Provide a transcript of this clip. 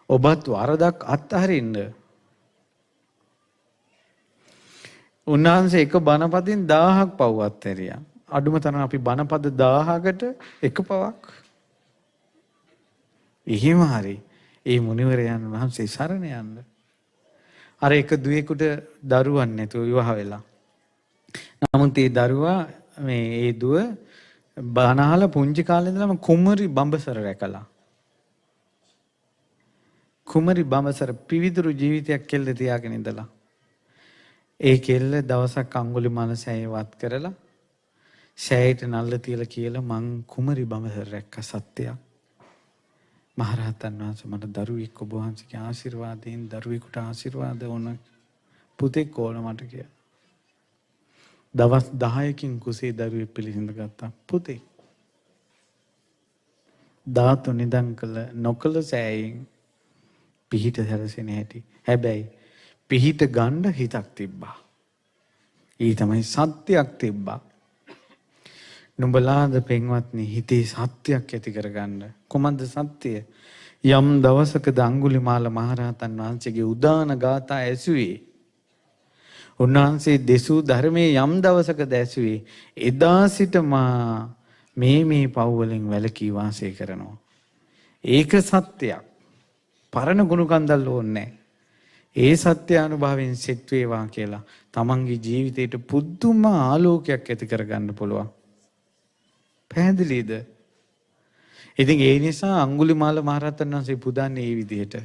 ඔබත් වරදක් අත්හරින්න. උන්වහන්සේ එක බණපදින් 1000ක් පව් අත්හැරියා. අඩුම තරම අපි බණපද 1000කට එක පවක්. එහෙම හරි. ඒ මුනිවරයන් වහන්සේ සරණ යන්න. අර එක දුවේකට දරුවන් නැතුව විවාහ වෙලා. නමුත් ඒ දරුවා ඒ දුව බනහල පුංචි කාලේ ඉඳලම කුමරි බඹසර රැකලා. කුමරි බඹසර පිවිතුරු ජීවිතයක් කෙල්ල තියාගෙන ඉඳලා. ඒ කෙල්ල දවසක් අඟුලිමාල සෑය වත් කරලා සෑයට නල්ල තියලා කියලා මං කුමරි බඹසර රැක්ක සත්‍යයක්. මහරහතන් වහන්සේ මට දරුවෙක් ඔබ වහන්සේගේ ආශිර්වාදයෙන් දරුවෙකුට ආශිර්වාද වුණ පුතෙක් ඕන මට කියලා. දවස් 10කින් කුසේ දරුවෙක් පිළිසිඳ ගත්තා. පුතේ. ධාතු නිදන් කළ නොකල සෑයෙන් පිහිට සැරසෙන හැටි. හැබැයි පිහිට ගන්න හිතක් තිබ්බා. ඊ තමයි සත්‍යයක් තිබ්බා. නුඹලාද පින්වත්නි හිතේ සත්‍යයක් ඇති කරගන්න. කොහොමද සත්‍යය? යම් දවසකද අඟුලිමාල මහරහතන් වහන්සේගේ උදාන ගාථා ඇසුවේ. උන්වහන්සේ දෙසූ ධර්මයේ යම් දවසකද ඇසුවේ. එදා සිට මා මේ පව් වලින් වැළකී වාසය කරනවා. ඒක සත්‍යයක්. පරණ ගුණ කන්දල් ඕනේ. ඒ සත්‍ය අනුභවයෙන් සිත් වේවා කියලා තමන්ගේ ජීවිතේට පුදුම ආලෝකයක් ඇති කරගන්න පුළුවන්. පැහැදිලිද? ඉතින් ඒ නිසා අඟුලිමාල මහරහතන් වහන්සේ පුදන්නේ මේ විදිහට.